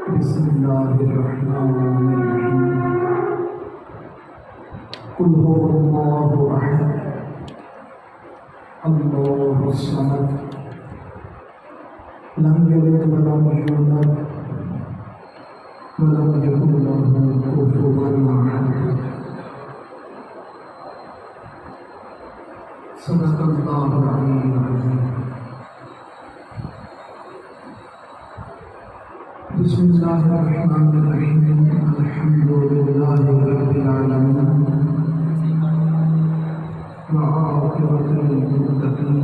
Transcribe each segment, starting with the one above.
بسم اللہ الرحمن الرحیم قل هو اللہ احد اللہ الصمد لم یلد ولم یولد ولم یکن له کفوا احد صدق اللہ العلی العظیم بسم اللہ الرحمن الرحیم الحمد للہ رب العالمین وعاقبۃ للمتقین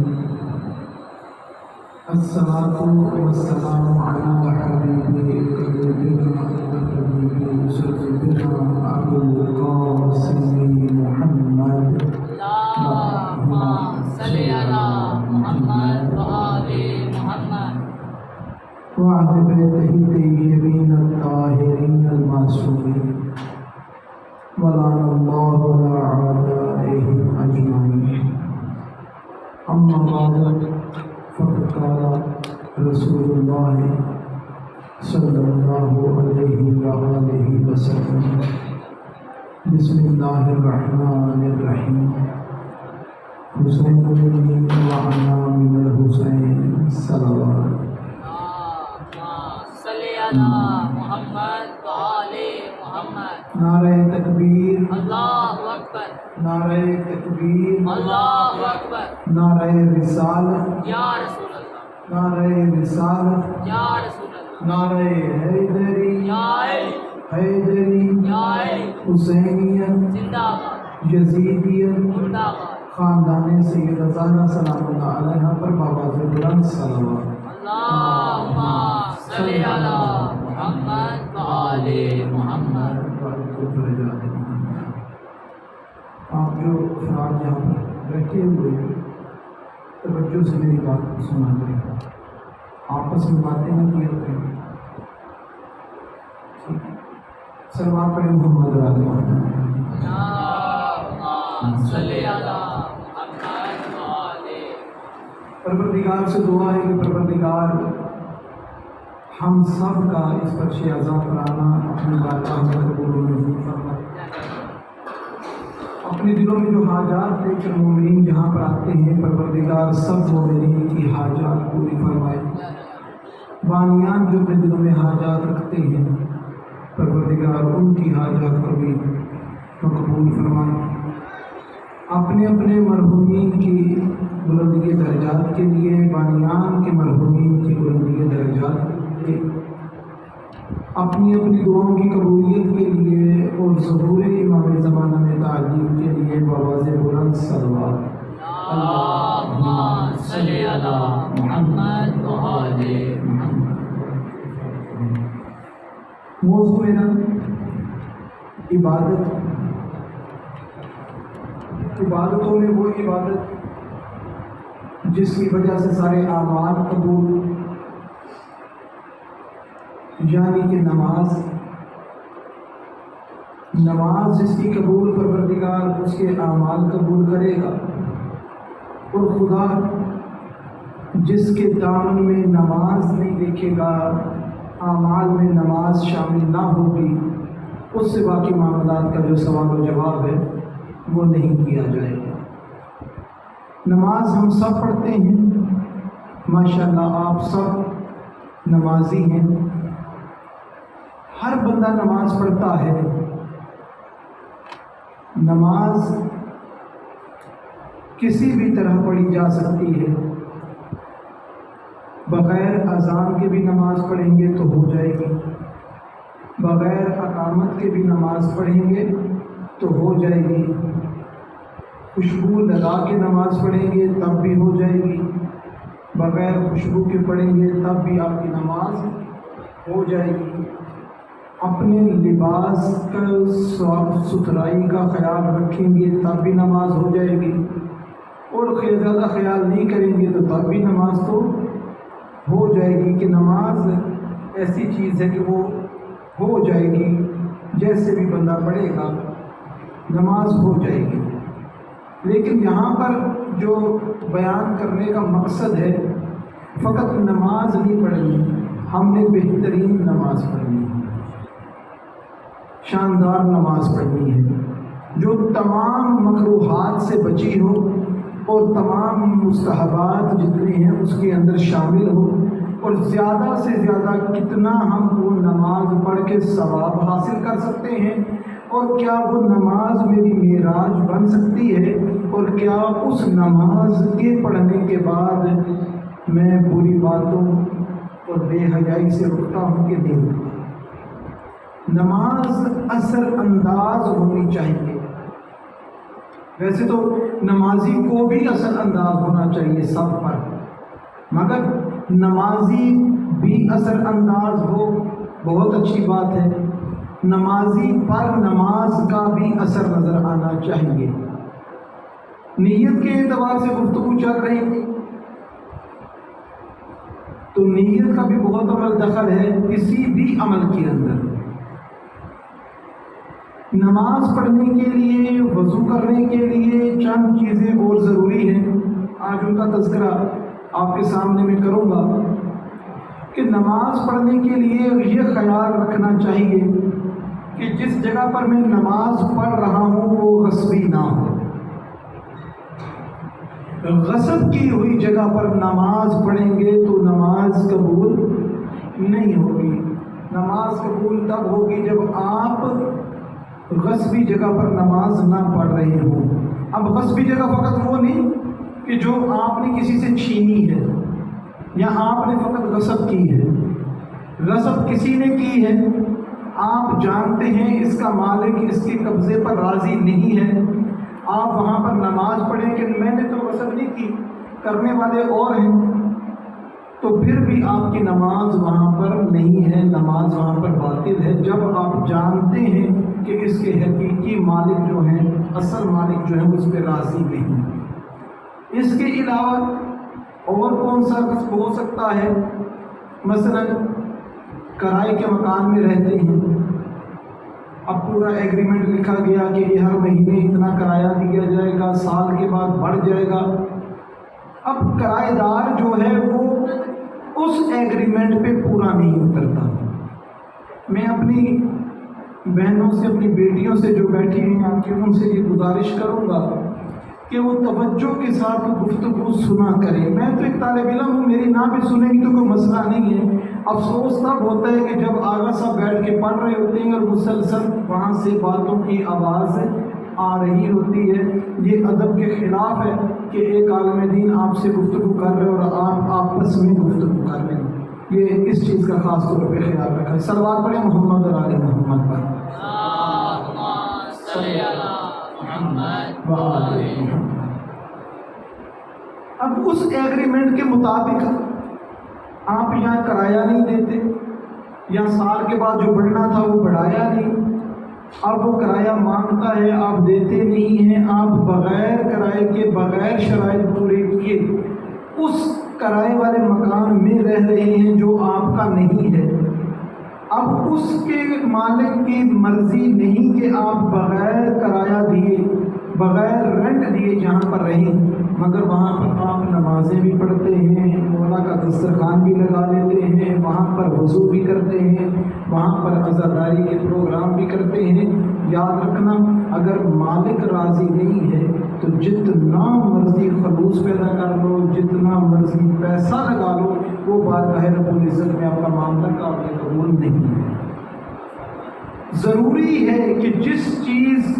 الصلاۃ والسلام علی حبیب قلوبنا وطبیب سرورنا ابو القاسم محمد اللهم صل على محمد وآل محمد وعلى بيته الطيبين الطاهرين المعصومين ولعن الله أعدائهم أجمعين أما بعد فقد قال رسول الله صلى الله عليه وآله وسلم بسم الله الرحمن الرحيم حسين مني وأنا من الحسين صلوات محمد وآل محمد نعرہ تکبیر اللہ اکبر نعرہ تکبیر اللہ اکبر نعرہ رسالت یا رسول اللہ نعرہ رسالت یا رسول اللہ نعرہ حیدری یا علی حیدری یا علی حسینیت زندہ باد یزیدیت مردہ باد خاندان سید رضا سلام اللہ علیہ پر بابا سے بلند صلوات اللہم صلی علی محمد وآل محمد آپ جو افراد یہاں پر بیٹھے ہوئے ہیں توجہ سے میری بات کو سنا کریں آپس میں باتیں نہ کیا کریں سلوات پڑھیں محمد رضی اللہم صلی علی محمد وآل پروردگار سے دعا ہے کہ پروردگار ہم سب کا اس پر شیعہ پرانا اپنی بارگاہ میں قبول و منظور فرمائے اپنے دلوں میں جو حاجات لے کر مومنین جہاں پر آتے ہیں پروردگار سب مومنین کی حاجات پوری فرمائے بانیان جو اپنے دلوں میں حاجات رکھتے ہیں پروردگار ان کی حاجات کو بھی قبول فرمائے اپنے اپنے مرحومین کی بلندی درجات کے لیے بانیان کے مرحومین کی بلندی درجات کے لیے اپنی اپنی دعاؤں کی قبولیت کے لیے اور ظہور امام زمانہ میں تعلیم کے لیے بواز بلند صلوات اللہم صلی علی محمد وآل محمد موضوع میرا عبادت عبادتوں میں وہ عبادت جس کی وجہ سے سارے اعمال قبول یعنی کہ نماز جس کی قبول پروردگار اس کے اعمال قبول کرے گا اور خدا جس کے دامن میں نماز نہیں دیکھے گا اعمال میں نماز شامل نہ ہوگی اس سے باقی معاملات کا جو سوال و جواب ہے وہ نہیں کیا جائے گا نماز ہم سب پڑھتے ہیں ماشاءاللہ آپ سب نمازی ہیں ہر بندہ نماز پڑھتا ہے نماز کسی بھی طرح پڑھی جا سکتی ہے بغیر اذان کے بھی نماز پڑھیں گے تو ہو جائے گی بغیر اقامت کے بھی نماز پڑھیں گے تو ہو جائے گی خوشبو لگا کے نماز پڑھیں گے تب بھی ہو جائے گی بغیر خوشبو کے پڑھیں گے تب بھی آپ کی نماز ہو جائے گی اپنے لباس کا صاف ستھرائی کا خیال رکھیں گے تب بھی نماز ہو جائے گی اور زیادہ خیال نہیں کریں گے تو تب بھی نماز تو ہو جائے گی کہ نماز ایسی چیز ہے کہ وہ ہو جائے گی جیسے بھی بندہ پڑھے گا نماز ہو جائے گی لیکن یہاں پر جو بیان کرنے کا مقصد ہے فقط نماز نہیں پڑھنی ہم نے بہترین نماز پڑھنی شاندار نماز پڑھنی ہے جو تمام مکروہات سے بچی ہو اور تمام مستحبات جتنے ہیں اس کے اندر شامل ہو، اور زیادہ سے زیادہ کتنا ہم وہ نماز پڑھ کے ثواب حاصل کر سکتے ہیں، اور کیا وہ نماز میری معراج بن سکتی ہے، اور کیا اس نماز کے پڑھنے کے بعد میں بری باتوں اور بے حیائی سے رکتا ہوں کہ نہیں رکتا۔ نماز اثر انداز ہونی چاہیے۔ ویسے تو نمازی کو بھی اثر انداز ہونا چاہیے سب پر، مگر نمازی بھی اثر انداز ہو بہت اچھی بات ہے، نمازی پر نماز کا بھی اثر نظر آنا چاہیے۔ نیت کے اعتبار سے گفتگو چل رہی تھی، تو نیت کا بھی بہت عمل دخل ہے کسی بھی عمل کے اندر۔ نماز پڑھنے کے لیے، وضو کرنے کے لیے چند چیزیں اور ضروری ہیں، آج ان کا تذکرہ آپ کے سامنے میں کروں گا کہ نماز پڑھنے کے لیے یہ خیال رکھنا چاہیے کہ جس جگہ پر میں نماز پڑھ رہا ہوں وہ غصبی نہ ہو۔ غصب کی ہوئی جگہ پر نماز پڑھیں گے تو نماز قبول نہیں ہوگی۔ نماز قبول تب ہوگی جب آپ غصبی جگہ پر نماز نہ پڑھ رہے ہوں۔ اب غصبی جگہ فقط وہ نہیں کہ جو آپ نے کسی سے چھینی ہے یا آپ نے فقط غصب کی ہے۔ غصب کسی نے کی ہے، آپ جانتے ہیں اس کا مالک اس کے قبضے پر راضی نہیں ہے، آپ وہاں پر نماز پڑھیں کہ میں نے تو غصب نہیں کی، کرنے والے اور ہیں، تو پھر بھی آپ کی نماز وہاں پر نہیں ہے، نماز وہاں پر باطل ہے، جب آپ جانتے ہیں کہ اس کے حقیقی مالک جو ہیں، اصل مالک جو ہے اس پہ راضی نہیں۔ اس کے علاوہ اور کون سا غصب ہو سکتا ہے؟ مثلا کرائے کے مکان میں رہتے ہیں، اب پورا ایگریمنٹ لکھا گیا کہ یہ ہر مہینے اتنا کرایہ دیا جائے گا، سال کے بعد بڑھ جائے گا۔ اب کرایہ دار جو ہے وہ اس ایگریمنٹ پہ پورا نہیں اترتا۔ میں اپنی بہنوں سے، اپنی بیٹیوں سے جو بیٹھی ہیں آپ کی، ان سے یہ گزارش کروں گا کہ وہ توجہ کے ساتھ گفتگو سنا کریں۔ میں تو ایک طالب علم ہوں، میری نہ بھی سنیں گی تو کوئی مسئلہ نہیں ہے۔ افسوس تب ہوتا ہے کہ جب آگا صاحب بیٹھ کے پڑھ رہے ہوتے ہیں اور مسلسل وہاں سے باتوں کی آواز آ رہی ہوتی ہے۔ یہ ادب کے خلاف ہے کہ ایک عالم دین آپ سے گفتگو کر رہے اور آپ آپس میں گفتگو کر رہے ہیں۔ یہ اس چیز کا خاص طور پہ خیال رکھا ہے۔ صلوات پڑھیں محمد اور آل محمد پر۔ اب اس ایگریمنٹ کے مطابق آپ یہاں کرایہ نہیں دیتے، یا سال کے بعد جو بڑھنا تھا وہ بڑھایا نہیں، اب وہ کرایہ مانگتا ہے، آپ دیتے نہیں ہیں، آپ بغیر کرائے کے، بغیر شرائط پورے کیے اس کرائے والے مکان میں رہ رہے ہیں جو آپ کا نہیں ہے۔ اب اس کے مالک کی مرضی نہیں کہ آپ بغیر کرایہ دیے، بغیر رینٹ دیے جہاں پر رہیں، مگر وہاں پر آپ نمازیں بھی پڑھتے ہیں، مولا کا دسترخوان بھی لگا لیتے ہیں، وہاں پر وضو بھی کرتے ہیں، وہاں پر عزاداری کے پروگرام بھی کرتے ہیں۔ یاد رکھنا، اگر مالک راضی نہیں ہے تو جتنا مرضی خلوص پیدا کر لو، جتنا مرضی پیسہ لگا لو، وہ بارگاہ رب العزت میں آپ کا معاملہ قابل قبول نہیں ہے۔ ضروری ہے کہ جس چیز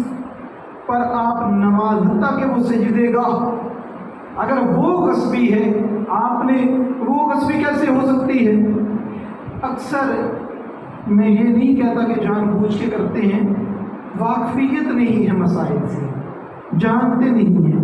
پر آپ نماز، حتیٰ کہ وہ سجدے گاہ، اگر وہ غصبی ہے، آپ نے وہ غصبی کیسے ہو سکتی ہے؟ اکثر میں یہ نہیں کہتا کہ جان بوجھ کے کرتے ہیں، واقفیت نہیں ہے مسائل سے، جانتے نہیں ہیں،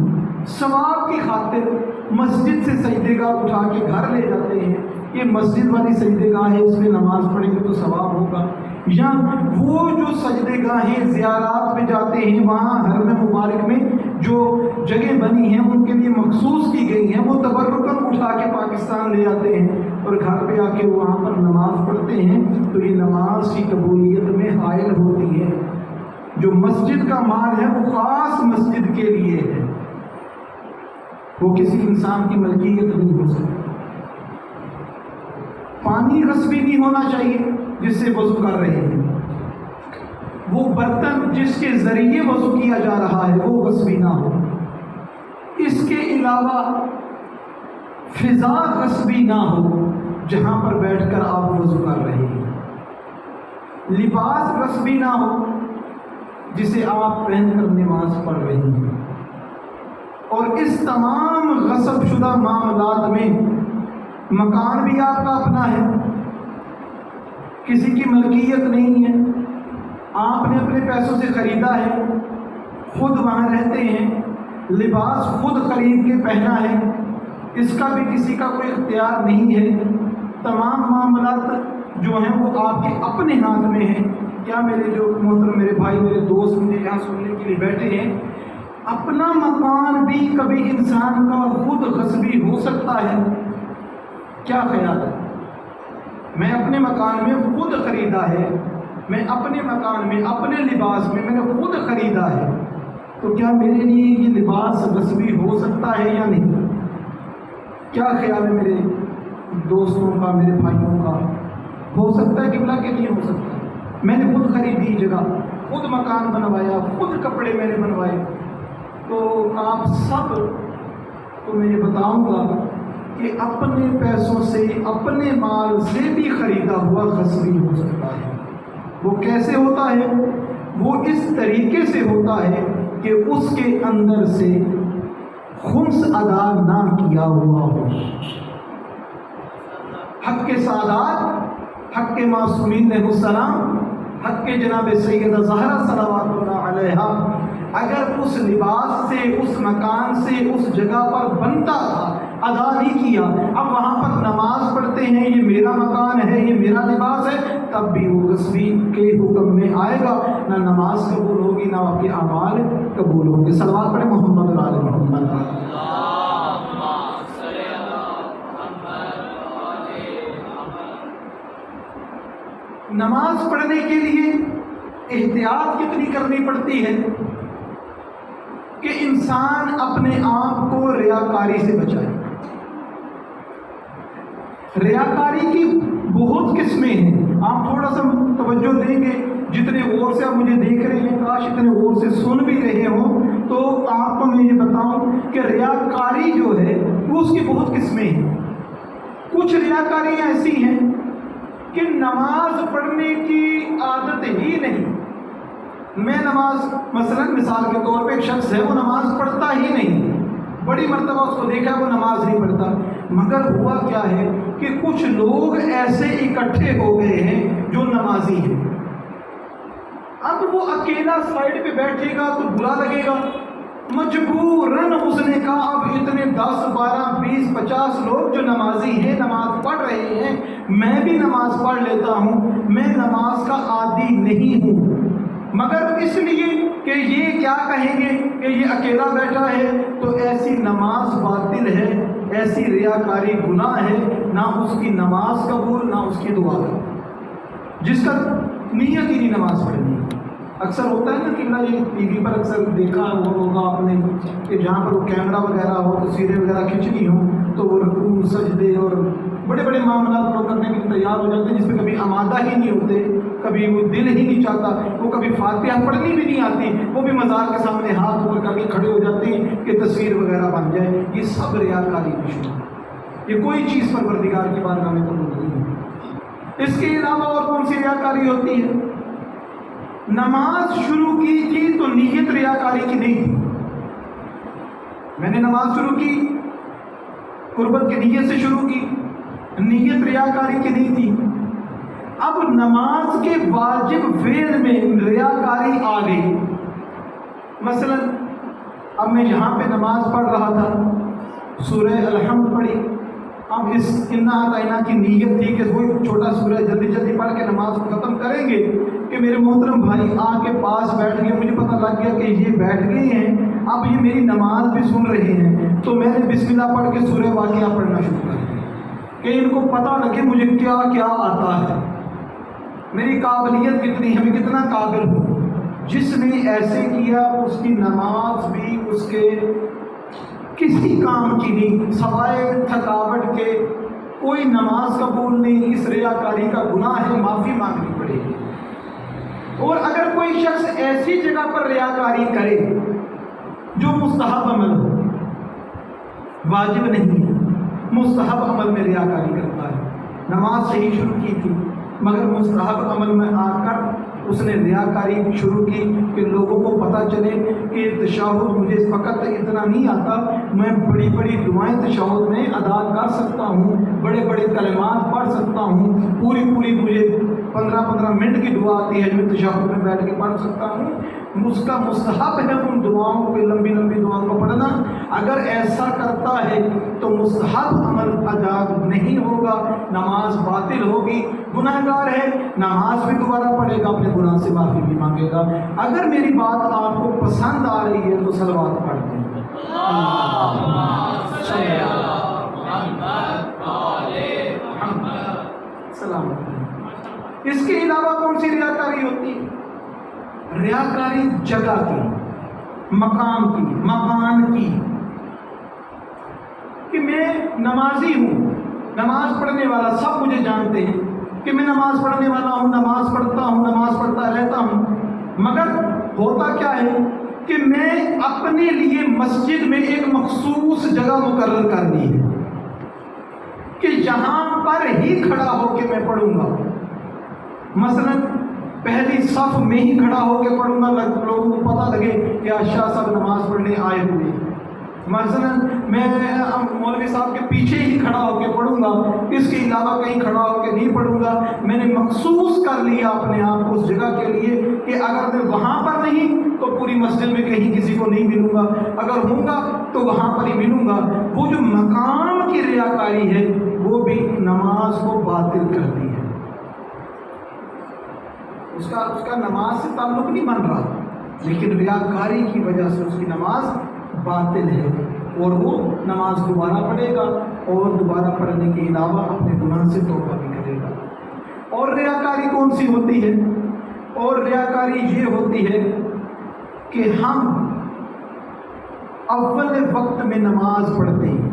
ثواب کی خاطر مسجد سے سجدے گاہ اٹھا کے گھر لے جاتے ہیں، یہ مسجد والی سجدے گاہ ہے، اس میں نماز پڑھیں گے تو ثواب ہوگا۔ یا وہ جو سجدے گاہیں زیارات میں جاتے ہیں، وہاں حرم مبارک میں جو جگہ بنی ہیں ان کے لیے مخصوص کی گئی ہیں، وہ تبرکاً اٹھا کے پاکستان لے آتے ہیں اور گھر پہ آ کے وہاں پر نماز پڑھتے ہیں، تو یہ نماز کی قبولیت میں حائل ہوتی ہے۔ جو مسجد کا مال ہے وہ خاص مسجد کے لیے ہے، وہ کسی انسان کی ملکیت نہیں ہو سکتی۔ پانی غصبی نہیں ہونا چاہیے جس سے وضو کر رہے ہیں، وہ برتن جس کے ذریعے وضو کیا جا رہا ہے وہ غصبی نہ ہو، اس کے علاوہ فضا غصبی نہ ہو جہاں پر بیٹھ کر آپ وضو کر رہے ہیں، لباس غصبی نہ ہو جسے آپ پہن کر نماز پڑھ رہے ہیں، اور اس تمام غصب شدہ معاملات میں مکان بھی آپ کا اپنا ہے، کسی کی ملکیت نہیں ہے، آپ نے اپنے پیسوں سے خریدا ہے، خود وہاں رہتے ہیں، لباس خود خرید کے پہنا ہے، اس کا بھی کسی کا کوئی اختیار نہیں ہے، تمام معاملات جو ہیں وہ آپ کے اپنے ہاتھ میں ہیں۔ کیا میرے جو محترم میرے بھائی میرے دوست مجھے یہاں سننے کے لیے بیٹھے ہیں، اپنا مکان بھی کبھی انسان کا خود غصبی ہو سکتا ہے؟ کیا خیال ہے؟ میں اپنے مکان میں خود خریدا ہے، میں اپنے مکان میں اپنے لباس میں نے خود خریدا ہے، تو کیا میرے لیے یہ لباس غصبی ہو سکتا ہے یا نہیں؟ کیا خیال ہے میرے دوستوں کا، میرے بھائیوں کا؟ ہو سکتا ہے؟ قبلہ کے لیے ہو سکتا ہے۔ میں نے خود خریدی جگہ، خود مکان بنوایا، خود کپڑے میں نے بنوائے، تو آپ سب کو میں یہ بتاؤں گا کہ اپنے پیسوں سے اپنے مال سے بھی خریدا ہوا غصبی ہو سکتا ہے۔ وہ کیسے ہوتا ہے؟ وہ اس طریقے سے ہوتا ہے کہ اس کے اندر سے خمس ادا نہ کیا ہوا ہو۔ حق کے سادات، حق کے معصومین علیہ السلام، حق کے جناب سیدہ زہرا صلوات اللہ علیہا اگر اس لباس سے، اس مکان سے، اس جگہ پر بنتا تھا، ادا نہیں کیا، اب وہاں پر نماز پڑھتے ہیں، یہ میرا مکان ہے، یہ میرا لباس ہے، تب بھی وہ غصبی کے حکم میں آئے گا، نہ نماز قبول ہوگی، نہ آپ کے اعمال قبول ہوں گے۔ صلوات پڑھیں محمد علی محمد۔ نماز پڑھنے کے لیے احتیاط کتنی کرنی پڑتی ہے کہ انسان اپنے آپ کو ریاکاری سے بچائے۔ ریاکاری کی بہت قسمیں ہیں، آپ تھوڑا سا توجہ دیں گے، جتنے غور سے آپ مجھے دیکھ رہے ہیں، کاش اتنے غور سے سن بھی رہے ہوں، تو آپ کو میں یہ بتاؤں کہ ریاکاری جو ہے وہ اس کی بہت قسمیں ہیں۔ کچھ ریاکاریاں ایسی ہیں کہ نماز پڑھنے کی عادت ہی نہیں، میں نماز مثال کے طور پہ ایک شخص ہے وہ نماز پڑھتا ہی نہیں، بڑی مرتبہ اس کو دیکھا وہ نماز نہیں پڑھتا، مگر ہوا کیا ہے کہ کچھ لوگ ایسے اکٹھے ہو گئے ہیں جو نمازی ہیں، اب وہ اکیلا سائڈ پہ بیٹھے گا تو برا لگے گا، مجبوراً اس نے کہا اب اتنے 10 12 20 50 لوگ جو نمازی ہیں، نماز پڑھ رہے ہیں، میں بھی نماز پڑھ لیتا ہوں، میں نماز کا عادی نہیں ہوں، مگر اس لیے کہ یہ کیا کہیں گے کہ یہ اکیلا بیٹھا ہے، تو ایسی نماز باطل ہے، ایسی ریاکاری گناہ ہے، نہ اس کی نماز قبول نہ اس کی دعا قبول، جس کا نیت ہی نہیں نماز پڑھنی۔ اکثر ہوتا ہے نا کہ یہ ٹی وی پر اکثر دیکھا ہوگا آپ نے کہ جہاں پر وہ کیمرہ وغیرہ ہو، تصویریں وغیرہ کھینچنی ہو، تو وہ رکوع سجدے اور بڑے بڑے معاملات وہ کرنے کے لیے تیار ہو جاتے ہیں، جس پہ کبھی آمادہ ہی نہیں ہوتے، کبھی وہ دل ہی نہیں چاہتا، وہ کبھی فاتحہ پڑھنی بھی نہیں آتی، وہ بھی مزار کے سامنے ہاتھ اوپر کر کے کھڑے ہو جاتے ہیں کہ تصویر وغیرہ بن جائے۔ یہ سب ریاکاری کی شروع، یہ کوئی چیز پروردگار کی بارگاہ میں قبول نہیں ہے۔ اس کے علاوہ اور کون سی ریاکاری ہوتی ہے؟ نماز شروع کی تھی تو نیت ریاکاری کی نہیں تھی، میں نے نماز شروع کی، قربت کی نیت سے شروع کی، نیت ریاکاری کی نہیں تھی، اب نماز کے واجب فعل میں ریاکاری آ گئی۔ مثلا اب میں یہاں پہ نماز پڑھ رہا تھا، سورہ الحمد پڑھی، اب اس انا اعطیناک کی نیت تھی کہ وہی چھوٹا سورہ جلدی جلدی پڑھ کے نماز کو ختم کریں گے، کہ میرے محترم بھائی آ کے پاس بیٹھ گئے، مجھے پتہ لگ گیا کہ یہ بیٹھ گئے ہیں، اب یہ میری نماز بھی سن رہے ہیں، تو میں نے بسم اللہ پڑھ کے سورہ واقعہ پڑھنا شروع کر دیا کہ ان کو پتہ لگے مجھے کیا کیا آتا ہے، میری قابلیت کتنی ہے، میں کتنا قابل ہوں۔ جس نے ایسے کیا اس کی نماز بھی اس کے کسی کام کی نہیں، سوائے تھکاوٹ کے کوئی نماز قبول نہیں، اس ریاکاری کا گناہ ہے، معافی مانگنی پڑے گی۔ اور اگر کوئی ایسی جگہ پر ریاکاری کرے جو مستحب عمل ہو، واجب نہیں ہے، مستحب عمل میں ریاکاری کرتا ہے. نماز صحیح شروع کی تھی مگر مستحب عمل میں آ کر اس نے ریاکاری شروع کی کہ لوگوں کو پتہ چلے کہ تشہد مجھے فقط اتنا نہیں آتا، میں بڑی بڑی دعائیں تشہد میں ادا کر سکتا ہوں، بڑے بڑے کلمات پڑھ سکتا ہوں، پوری مجھے 15 منٹ کی دعا آتی ہے جو تشہد میں بیٹھ کے پڑھ سکتا ہوں. اس کا مستحب ہے ان دعاؤں کو، لمبی دعاؤں کو پڑھنا. اگر ایسا کرتا ہے تو مستحب عمل ادا نہیں ہوگا، نماز باطل ہوگی، گناہ گار ہے، نماز بھی دوبارہ پڑھے گا، اپنے گناہ سے معافی بھی مانگے گا. اگر میری بات آپ کو پسند آ رہی ہے تو صلوات پڑھ دیں. سلام علیکم. اس کے علاوہ کون سی ریاکاری ہوتی ہے؟ ریاکاری جگہ کی، مقام کی، مکان کی، کہ میں نمازی ہوں، نماز پڑھنے والا، سب مجھے جانتے ہیں کہ میں نماز پڑھنے والا ہوں، نماز پڑھتا ہوں، نماز پڑھتا رہتا ہوں. مگر ہوتا کیا ہے کہ میں اپنے لیے مسجد میں ایک مخصوص جگہ مقرر کرنی ہے کہ یہاں پر ہی کھڑا ہو کے میں پڑھوں گا. مثلا پہلی صف میں ہی کھڑا ہو کے پڑھوں گا، لوگوں کو پتہ لگے کہ شاہ صاحب نماز پڑھنے آئے ہوئے. مثلا میں مولوی صاحب کے پیچھے ہی کھڑا ہو کے پڑھوں گا، اس کے علاوہ کہیں کھڑا ہو کے نہیں پڑھوں گا. میں نے مخصوص کر لیا اپنے آپ کو اس جگہ کے لیے کہ اگر میں وہاں پر نہیں تو پوری مسجد میں کہیں کسی کو نہیں ملوں گا، اگر ہوں گا تو وہاں پر ہی ملوں گا. وہ جو مقام کی ریاکاری ہے وہ بھی نماز کو باطل کرتی ہے. اس کا نماز سے تعلق نہیں بن رہا، لیکن ریاکاری کی وجہ سے اس کی نماز باطل ہے اور وہ نماز دوبارہ پڑھے گا اور دوبارہ پڑھنے کے علاوہ اپنے گناہ سے توبہ بھی کرے گا. اور ریاکاری کون سی ہوتی ہے؟ اور ریاکاری یہ ہوتی ہے کہ ہم اول وقت میں نماز پڑھتے ہیں.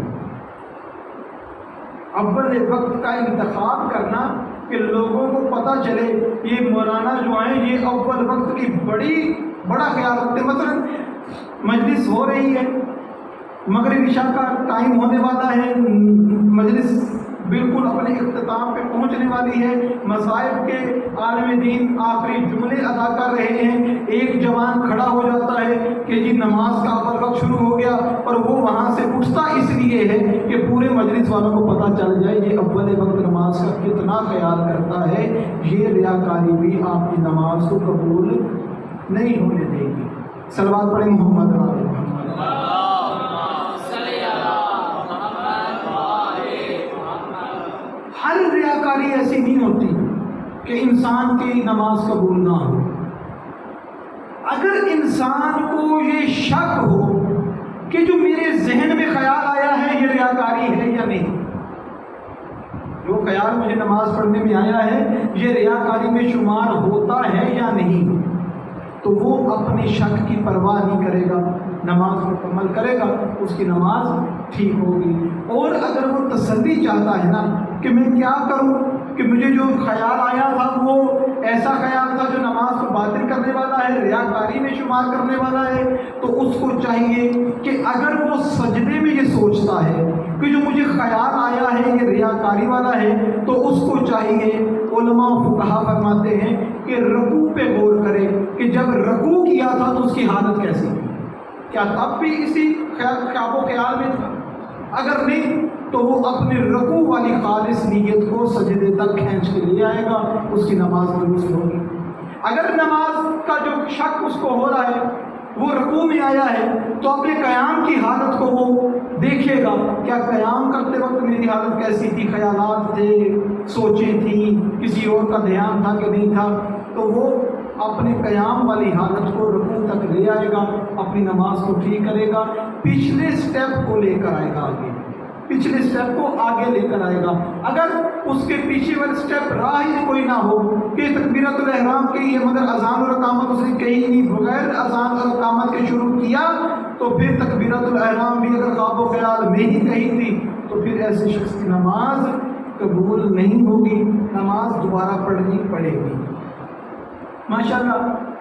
اول وقت کا انتخاب کرنا کہ لوگوں کو پتہ چلے یہ مولانا جو ہیں یہ اول وقت کی بڑا خیال رکھتے. مثلا مجلس ہو رہی ہے، مغرب عشاء کا ٹائم ہونے والا ہے، مجلس بالکل اپنے اختتام پہ پہنچنے والی ہے، مصائب کے عالم دین آخری جملے ادا کر رہے ہیں. ایک جوان کھڑا ہو جاتا ہے کہ جی نماز کا اول وقت شروع ہو گیا، اور وہ وہاں سے اٹھتا اس لیے ہے کہ پورے مجلس والوں کو پتہ چل جائے یہ اول وقت نماز کا کتنا خیال کرتا ہے. یہ ریاکاری بھی آپ کی نماز کو قبول نہیں ہونے دے گی. صلوات پڑھیں محمد علیہ محمد. ہر ریاکاری ایسی نہیں ہوتی کہ انسان کی نماز قبول نہ ہو. اگر انسان کو یہ شک ہو کہ جو میرے ذہن میں خیال آیا ہے یہ ریاکاری ہے یا نہیں، جو خیال مجھے نماز پڑھنے میں آیا ہے یہ ریاکاری میں شمار ہوتا ہے یا نہیں، تو وہ اپنے شک کی پرواہ نہیں کرے گا، نماز مکمل کرے گا، اس کی نماز ٹھیک ہوگی. اور اگر وہ تسلی چاہتا ہے نا کہ میں کیا کروں کہ مجھے جو خیال آیا تھا وہ ایسا خیال تھا جو نماز کو باطل کرنے والا ہے، ریاکاری میں شمار کرنے والا ہے، تو اس کو چاہیے کہ اگر وہ سجدے میں یہ سوچتا ہے کہ جو مجھے خیال آیا ہے یہ ریاکاری والا ہے، تو اس کو چاہیے، علماء فقہا فرماتے ہیں کہ رکوع پہ غور کرے کہ جب رکوع کیا تھا تو اس کی حالت کیسی تھی، کیا تب بھی اسی خواب و خیال میں تھا؟ اگر نہیں تو وہ اپنے رکوع والی خالص نیت کو سجدے تک کھینچ کے لے آئے گا، اس کی نماز درست ہوگی. اگر نماز کا جو شک اس کو ہو رہا ہے وہ رکوع میں آیا ہے تو اپنے قیام کی حالت کو وہ دیکھے گا، کیا قیام کرتے وقت میری حالت کیسی تھی، خیالات تھے، سوچیں تھیں، کسی اور کا دھیان تھا کہ نہیں تھا، تو وہ اپنے قیام والی حالت کو رکوع تک لے آئے گا، اپنی نماز کو ٹھیک کرے گا، پچھلے سٹیپ کو لے کر آئے گا، پچھلے سٹیپ کو آگے لے کر آئے گا. اگر اس کے پیچھے والے سٹیپ راہ ہی کوئی نہ ہو کہ تکبیرۃ الاحرام کے لیے مگر اذان اور اقامت اس نے کہیں نہیں، بغیر اذان اور اقامت کے شروع کیا، تو پھر تکبیرۃ الاحرام بھی اگر خواب و خیال میں ہی کہی تھی تو پھر ایسے شخص کی نماز قبول نہیں ہوگی، نماز دوبارہ پڑھنی پڑے گی. ماشاءاللہ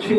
6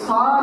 7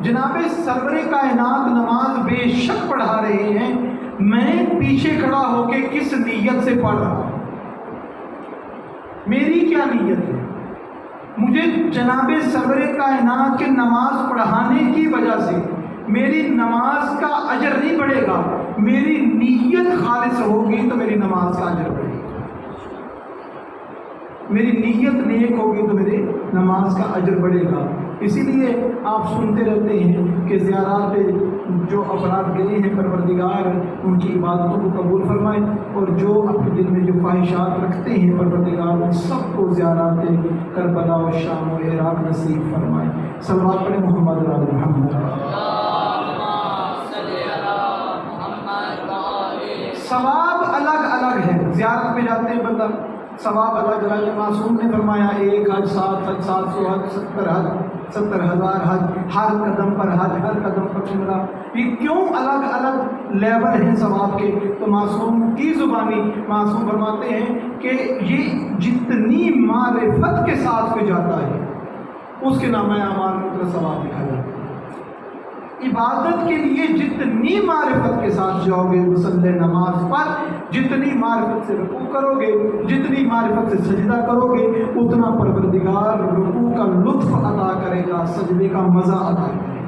جناب سرور کائنات نماز بے شک پڑھا رہے ہیں، میں پیچھے کھڑا ہو کے کس نیت سے پڑھ رہا ہوں، میری کیا نیت ہے؟ مجھے جناب سرور کائنات کے نماز پڑھانے کی وجہ سے میری نماز کا اجر نہیں بڑھے گا، میری نیت خالص ہوگی تو میری نماز کا اجر بڑھے گا، میری نیت نیک ہوگی تو میری نماز کا اجر بڑھے گا۔ اسی لیے آپ سنتے رہتے ہیں کہ زیارات پہ جو افراد گئے ہیں پروردگار ان کی عبادتوں کو قبول فرمائے، اور جو اپنے دل میں جو خواہشات رکھتے ہیں پروردگار ان سب کو زیارات کربلا و شام و عراق نصیب فرمائے۔ صلوات پڑھیں محمد و آل محمد۔ ثواب الگ الگ ہے، زیارت میں جاتے ہیں بندہ ثواب الگ الگ ہے۔ معصوم نے فرمایا 1 حج 7 حج 700 حج 70 حج 70,000 حج، ہر قدم پر حج، ہر قدم پر عمرہ۔ یہ کیوں الگ الگ لیول ہیں ثواب کے؟ تو معصوم کی زبانی معصوم فرماتے ہیں کہ یہ جتنی معرفت کے ساتھ کوئی جاتا ہے اس کے نامہ اعمال میں اتنا ثواب لکھا جاتا ہے۔ عبادت کے لیے جتنی معرفت کے ساتھ جاؤ گے مصلی نماز پر، جتنی معرفت سے رکوع کرو گے، جتنی معرفت سے سجدہ کرو گے، اتنا پروردگار رکوع کا لطف عطا کرے گا، سجدے کا مزہ عطا کرے گا۔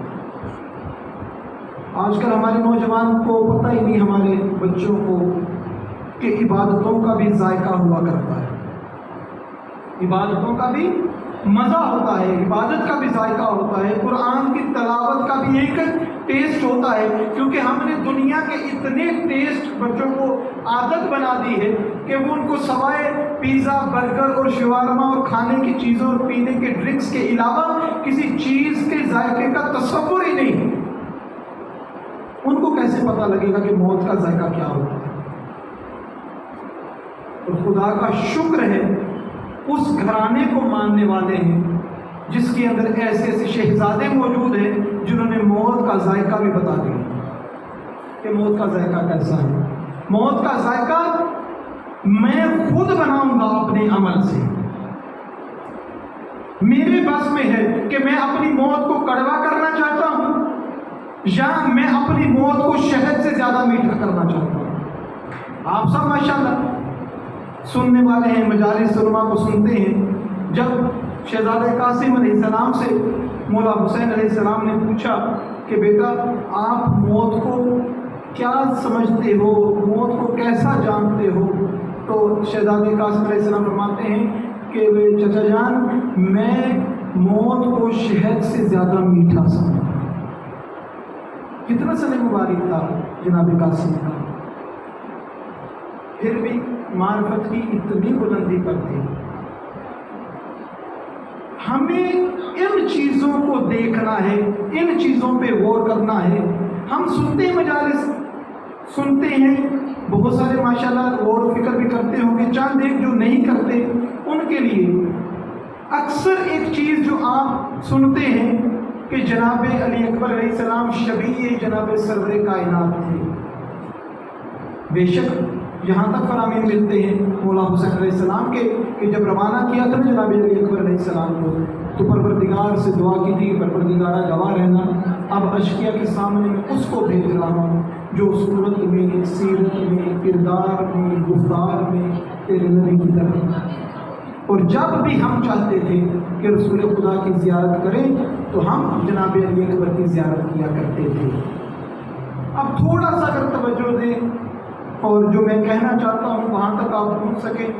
آج کل ہمارے نوجوان کو پتہ ہی نہیں، ہمارے بچوں کو، کہ عبادتوں کا بھی ذائقہ ہوا کرتا ہے، عبادتوں کا بھی مزہ ہوتا ہے، عبادت کا بھی ذائقہ ہوتا ہے، قرآن کی تلاوت کا بھی ایک ٹیسٹ ہوتا ہے، کیونکہ ہم نے دنیا کے اتنے ٹیسٹ بچوں کو عادت بنا دی ہے کہ وہ ان کو سوائے پیزا برگر اور شاورما اور کھانے کی چیزوں اور پینے کے ڈرنکس کے علاوہ کسی چیز کے ذائقے کا تصور ہی نہیں۔ ان کو کیسے پتہ لگے گا کہ موت کا ذائقہ کیا ہوتا ہے؟ اور خدا کا شکر ہے اس گھرانے کو ماننے والے ہیں جس کے اندر ایسے ایسے شہزادے موجود ہیں جنہوں نے موت کا ذائقہ بھی بتا دیا کہ موت کا ذائقہ کیسا ہے۔ موت کا ذائقہ میں خود بناؤں گا اپنے عمل سے، میرے بس میں ہے کہ میں اپنی موت کو کڑوا کرنا چاہتا ہوں یا میں اپنی موت کو شہد سے زیادہ میٹھا کرنا چاہتا ہوں۔ آپ سب ماشاءاللہ سننے والے ہیں، مجالس علماء کو سنتے ہیں۔ جب شہزادہ قاسم علیہ السلام سے مولا حسین علیہ السلام نے پوچھا کہ بیٹا آپ موت کو کیا سمجھتے ہو، موت کو کیسا جانتے ہو، تو شہزادہ قاسم علیہ السلام فرماتے ہیں کہ چچا جان میں موت کو شہد سے زیادہ میٹھا سمجھتا۔ کتنا سن مبارک تھا جناب قاسم کا، پھر بھی معرفت کی اتنی بلندی پر تھی۔ ہمیں ان چیزوں کو دیکھنا ہے، ان چیزوں پہ غور کرنا ہے۔ ہم سنتے ہیں مجالس، سنتے ہیں بہت سارے ماشاءاللہ غور و فکر بھی کرتے ہوں گے، چند ایک جو نہیں کرتے ان کے لیے اکثر ایک چیز جو آپ سنتے ہیں کہ جناب علی اکبر علیہ السلام شبیہ جناب سرور کائنات تھے۔ بے شک یہاں تک فرامین ملتے ہیں مولا حسین علیہ السلام کے کہ جب روانہ کیا تھا جناب علی اکبر علیہ السلام کو تو پروردگار سے دعا کی تھی، پروردگارہ گواہ رہنا اب اشقیاء کے سامنے میں اس کو بھیج رہا ہوں جو صورت میں، سیرت میں، کردار میں، گفتار میں تیرے نبی کی طرح۔ اور جب بھی ہم چاہتے تھے کہ رسول خدا کی زیارت کریں تو ہم جناب علی اکبر کی زیارت کیا کرتے تھے۔ اب تھوڑا سا اگر توجہ دیں اور جو میں کہنا چاہتا ہوں وہاں تک آپ پہنچ سکیں۔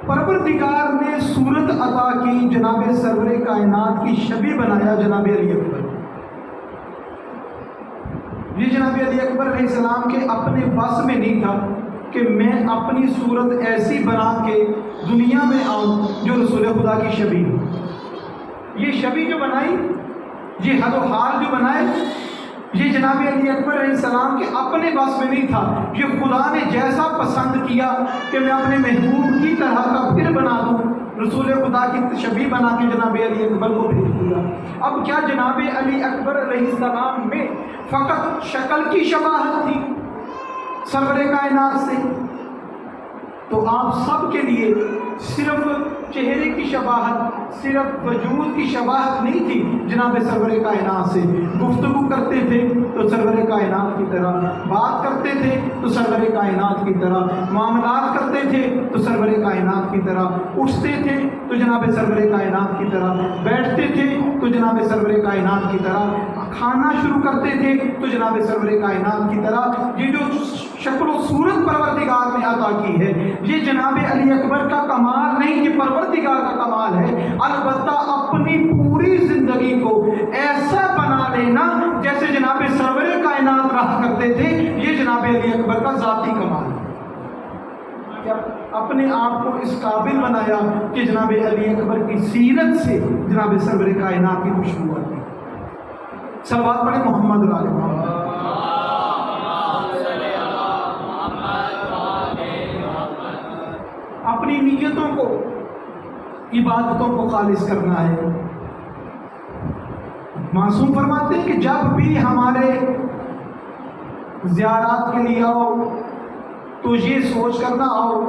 پروردگار نے صورت عطا کی، جناب سرور کائنات کی شبیہ بنایا جناب علی اکبر۔ یہ جناب علی اکبر علیہ السلام کے اپنے بس میں نہیں تھا کہ میں اپنی صورت ایسی بنا کے دنیا میں آؤں جو رسول خدا کی شبیہ ہو۔ یہ شبیہ جو بنائی، یہ حد و حال جو بنائے، یہ جناب علی اکبر علیہ السلام کے اپنے بس میں نہیں تھا۔ یہ خدا نے جیسا پسند کیا کہ میں اپنے محبوب کی طرح کا پھر بنا دوں، رسول خدا کی شبیہ بنا کے جناب علی اکبر کو بھیج دیا۔ اب کیا جناب علی اکبر علیہ السلام میں فقط شکل کی شباہت تھی سرور کائنات سے؟ تو آپ سب کے لیے صرف چہرے کی شباہت، صرف وجود کی شباہت نہیں تھی، جناب سرور کائنات سے گفتگو کرتے تھے تو سرور کائنات کی طرح، بات کرتے تھے تو سرور کائنات کی طرح، معاملات کرتے تھے تو سرور کائنات کی طرح، اٹھتے تھے تو جناب سرور کائنات کی طرح، بیٹھتے تھے تو جناب سرور کائنات کی طرح، کھانا شروع کرتے تھے تو جناب سرور کائنات کی طرح۔ یہ جو شکل و صورت پروردگار نے عطا کی ہے، یہ جناب علی اکبر کا کمال نہیں، یہ پروردگار کا کمال ہے۔ البتہ اپنی پوری زندگی کو ایسا بنا لینا جیسے جناب سرور کائنات رہا کرتے تھے، یہ جناب علی اکبر کا ذاتی کمال ہے۔ اپنے آپ کو اس قابل بنایا کہ جناب علی اکبر کی سیرت سے جناب سرور کائنات کی خوشبو آتی۔ صلوات پڑھیں محمد اور آل محمد۔ اپنی نیتوں کو، عبادتوں کو خالص کرنا ہے۔ معصوم فرماتے ہیں کہ جب بھی ہمارے زیارات کے لیے آؤ تو یہ سوچ کر نہ آؤ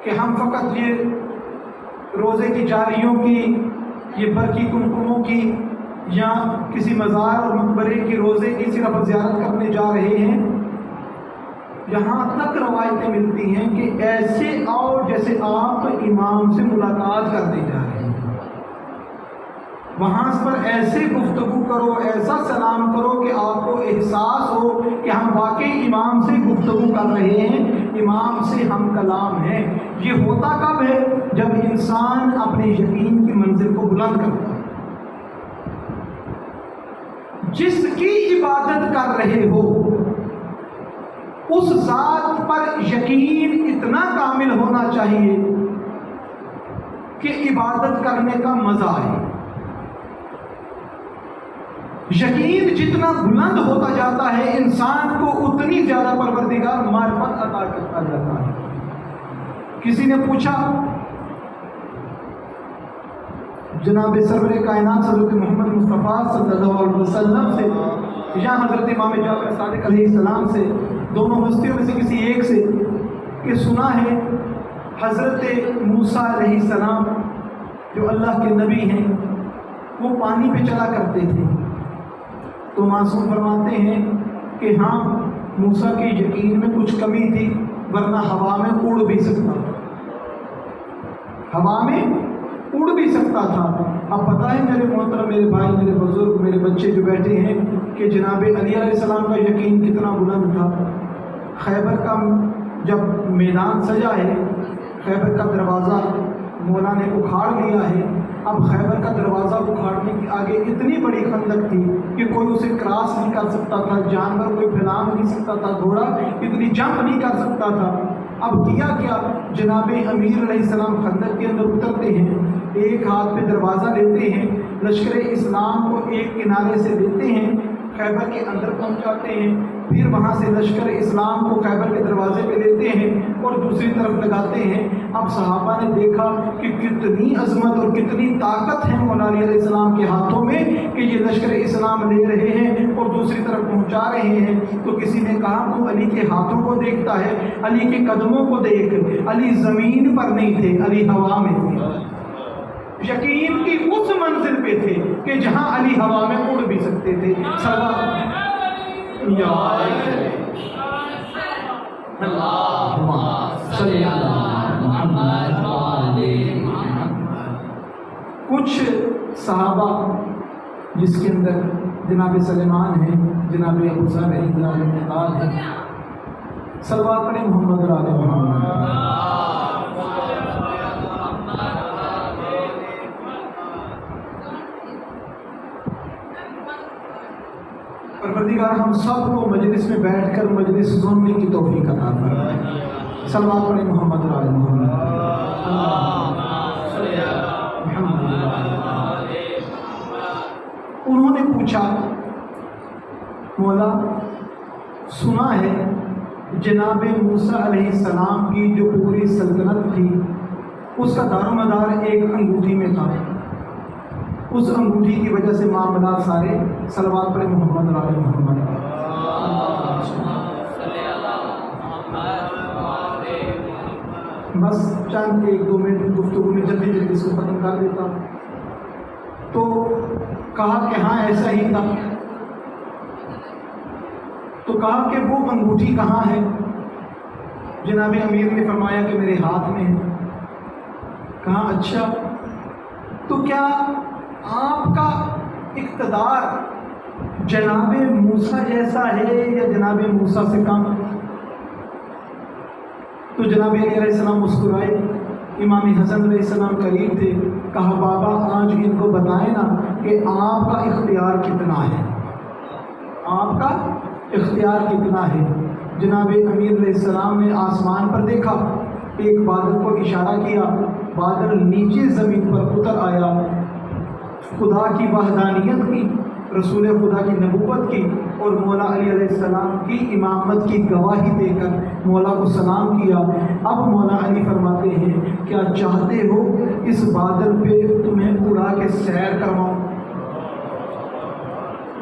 کہ ہم فقط یہ روزے کی جاریوں کی، یہ برقی کنکموں کی، یا کسی مزار اور مقبرے کی روزے کی صرف زیارت کرنے جا رہے ہیں۔ یہاں تک روایتیں ملتی ہیں کہ ایسے آؤ جیسے آپ امام سے ملاقات کرنے جا رہے ہیں، وہاں پر ایسے گفتگو کرو، ایسا سلام کرو کہ آپ کو احساس ہو کہ ہم واقعی امام سے گفتگو کر رہے ہیں، امام سے ہم کلام ہیں۔ یہ ہوتا کب ہے؟ جب انسان اپنے یقین کی منزل کو بلند کرتا ہے۔ جس کی عبادت کر رہے ہو اس ذات پر یقین اتنا کامل ہونا چاہیے کہ عبادت کرنے کا مزہ آئے۔ یقین جتنا بلند ہوتا جاتا ہے انسان کو اتنی زیادہ پروردگار معرفت عطا کرتا جاتا ہے۔ کسی نے پوچھا جناب سرور کائنات حضرت محمد مصطفیٰ صلی اللہ علیہ وسلم سے یا حضرت امام جعفر صادق علیہ السلام سے، دونوں ہستیوں میں سے کسی ایک سے، کہ سنا ہے حضرت موسیٰ علیہ السلام جو اللہ کے نبی ہیں وہ پانی پہ چلا کرتے تھے۔ تو معصوم فرماتے ہیں کہ ہاں موسیٰ کے یقین میں کچھ کمی تھی، ورنہ ہوا میں اڑ بھی سکتا تھا، ہوا میں اڑ بھی سکتا تھا۔ اب پتہ ہے میرے محترم، میرے بھائی، میرے بزرگ، میرے بچے جو بیٹھے ہیں کہ جناب علی علیہ السلام کا یقین کتنا بلند تھا۔ خیبر کا جب میدان سجا ہے، خیبر کا دروازہ مولا نے اکھاڑ لیا ہے، اب خیبر کا دروازہ اکھاڑنے کی آگے اتنی بڑی خندق تھی کہ کوئی اسے کراس نہیں کر سکتا تھا، جانور کوئی پھیلا نہیں سکتا تھا، گھوڑا اتنی جمپ نہیں کر سکتا تھا۔ اب کیا کیا، جناب امیر علیہ السلام خندق کے اندر اترتے ہیں، ایک ہاتھ پہ دروازہ لیتے ہیں، لشکر اسلام کو ایک کنارے سے لیتے ہیں، خیبر کے اندر پہنچاتے ہیں، پھر وہاں سے لشکر اسلام کو خیبر کے دروازے پہ لیتے ہیں اور دوسری طرف لگاتے ہیں۔ اب صحابہ نے دیکھا کہ کتنی عظمت اور کتنی طاقت ہے مولا علی علیہ السلام کے ہاتھوں میں کہ یہ لشکر اسلام لے رہے ہیں اور دوسری طرف پہنچا رہے ہیں۔ تو کسی نے کہا تو علی کے ہاتھوں کو دیکھتا ہے، علی کے قدموں کو دیکھ، علی زمین پر نہیں تھے، علی ہوا میں تھے، یقین کی اس منزل پہ تھے کہ جہاں علی ہوا میں اڑ بھی سکتے تھے۔ اللہم صلی علی محمد و آل محمد۔ کچھ صحابہ جس کے اندر جناب سلیمان ہیں، جناب ابو ذر ہیں، جناب مقداد ہیں، صلوات پڑھیں محمد اور آل محمد۔ پروردگار ہم سب کو مجلس میں بیٹھ کر مجلس سننے کی توفیق عطا فرمائے۔ صلوات پڑھیں محمد اور آل محمد۔ انہوں نے پوچھا مولا سنا ہے جناب موسیٰ علیہ السلام کی جو پوری سلطنت تھی اس کا دار و مدار ایک انگوٹھی میں تھا، اس انگوٹھی کی وجہ سے معاملات سارے، صلوات پر محمد اور آل محمد۔ بس چند 1-2 منٹ گفتگو میں جلدی جلدی اس کو ختم کر دیتا ہوں۔ تو کہا کہ ہاں ایسا ہی تھا۔ تو کہا کہ وہ انگوٹھی کہاں ہے؟ جناب امیر نے فرمایا کہ میرے ہاتھ میں ہے۔ کہا اچھا، تو کیا آپ کا اقتدار جناب موسیٰ جیسا ہے یا جناب موسیٰ سے کم؟ تو جناب علیہ السلام مسکرائے۔ امام حسن علیہ السلام قریب تھے۔ کہا بابا آج ان کو بتائیں نا کہ آپ کا اختیار کتنا ہے، آپ کا اختیار کتنا ہے۔ جناب امیر علیہ السلام نے آسمان پر دیکھا، ایک بادل کو اشارہ کیا، بادل نیچے زمین پر اتر آیا، خدا کی وحدانیت کی، رسول خدا کی نبوت کی اور مولا علی علیہ السلام کی امامت کی گواہی دے کر مولا کو سلام کیا۔ اب مولا علی فرماتے ہیں کیا چاہتے ہو اس بادل پہ تمہیں اڑا کے سیر کرواؤں؟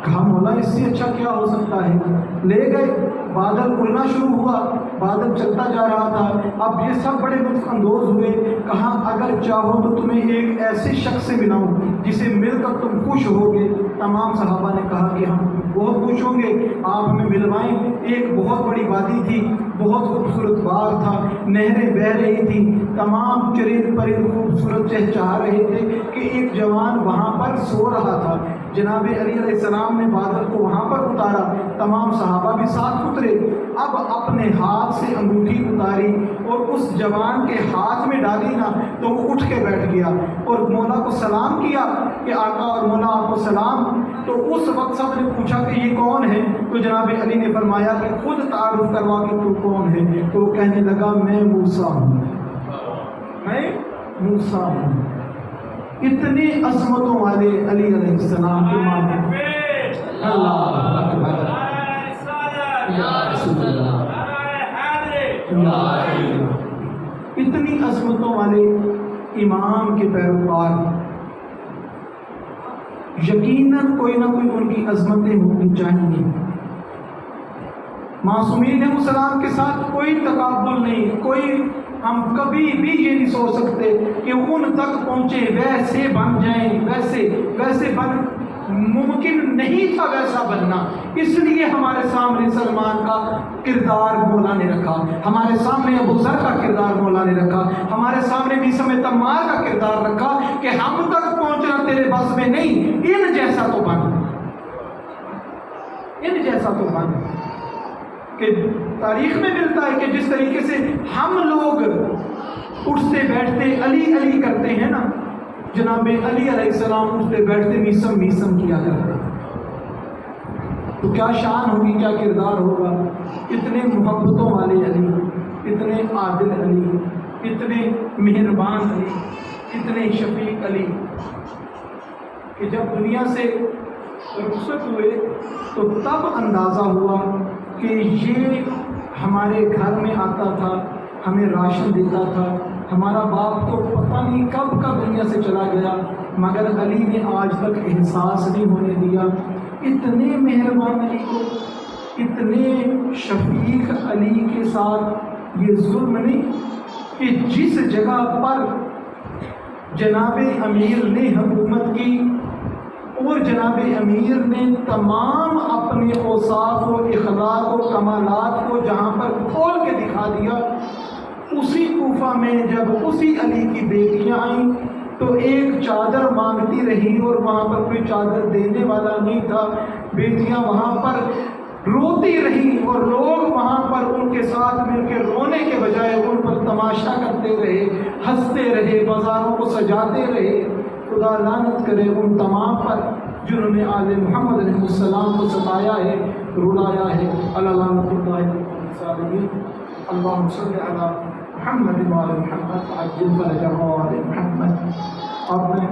کہا مولا اس سے اچھا کیا ہو سکتا ہے۔ لے گئے، بادل اڑنا شروع ہوا، بادل چلتا جا رہا تھا۔ اب یہ سب بڑے لطف اندوز ہوئے۔ کہا اگر چاہو تو تمہیں ایک ایسے شخص سے ملاؤں جسے مل کر تم خوش ہوگے۔ تمام صحابہ نے کہا کہ ہم بہت خوش ہوں گے، آپ ہمیں ملوائیں۔ ایک بہت بڑی وادی تھی، بہت خوبصورت باغ تھا، نہریں بہہ رہی تھیں، تمام چرند پرند خوبصورت چہچہا رہے تھے کہ ایک جوان وہاں پر سو رہا تھا۔ جناب علی علیہ السلام نے بادل کو وہاں پر اتارا، تمام صحابہ بھی ساتھ اترے۔ اب اپنے ہاتھ سے انگوٹھی اتاری اور اس جوان کے ہاتھ میں ڈالی نا تو وہ اٹھ کے بیٹھ گیا اور مولا کو سلام کیا کہ آقا اور مولا آپ کو سلام۔ تو اس وقت سب نے پوچھا کہ یہ کون ہے؟ تو جناب علی نے فرمایا کہ خود تعارف کروا کہ تو کون ہے؟ تو وہ کہنے لگا میں موسیٰ ہوں، میں موسیٰ ہوں۔ اتنی عظمتوں والے علی علیہ السلام کے مانے اللہ اکبر یا رسول اللہ، اتنی عظمتوں والے امام کے پیروکار، یقیناً کوئی نہ کوئی ان کی عظمتیں ہونی چاہیے۔ معصومین علیہ السلام کے ساتھ کوئی تقابل نہیں، کوئی ہم کبھی بھی یہ نہیں سوچ سکتے کہ ان تک پہنچے، ویسے بن جائیں، ویسے بن ممکن نہیں تھا ویسا بننا۔ اس لیے ہمارے سامنے سلمان کا کردار مولا نے رکھا، ہمارے سامنے ابو ذر کا کردار مولا نے رکھا، ہمارے سامنے میثم تمار کا کردار رکھا کہ ہم تک پہنچنا تیرے بس میں نہیں، ان جیسا تو بن، ان جیسا تو بن۔ کہ تاریخ میں ملتا ہے کہ جس طریقے سے ہم لوگ اٹھتے بیٹھتے علی علی کرتے ہیں نا، جناب علی علیہ السلام اٹھتے بیٹھتے میثم میثم کیا کرتے، تو کیا شان ہوگی، کیا کردار ہوگا۔ اتنے محبتوں والے علی، اتنے عادل علی، اتنے مہربان علی، اتنے شفیق علی کہ جب دنیا سے رخصت ہوئے تو تب اندازہ ہوا کہ یہ ہمارے گھر میں آتا تھا، ہمیں راشن دیتا تھا، ہمارا باپ تو پتہ نہیں کب کا دنیا سے چلا گیا، مگر علی نے آج تک احساس نہیں ہونے دیا۔ اتنے مہربان علی کو، اتنے شفیق علی کے ساتھ یہ ظلم نہیں کہ جس جگہ پر جناب امیر نے حکومت کی اور جناب امیر نے تمام اپنے اوصاف و اخلاق و کمالات کو جہاں پر کھول کے دکھا دیا، اسی کوفہ میں جب اسی علی کی بیٹیاں آئیں تو ایک چادر مانگتی رہی اور وہاں پر کوئی چادر دینے والا نہیں تھا، بیٹیاں وہاں پر روتی رہی اور لوگ وہاں پر ان کے ساتھ مل کے رونے کے بجائے ان پر تماشا کرتے رہے، ہنستے رہے، بازاروں کو سجاتے رہے۔ خدا لعنت کرے ان تمام پر جنہوں نے آل محمد علیہ السلام کو ستایا ہے، رلایا ہے۔ اللہ لعنت اللہ علیہ۔ اللہم صلی علی محمد وعلی محمد عجل فرجہ وعلی محمد۔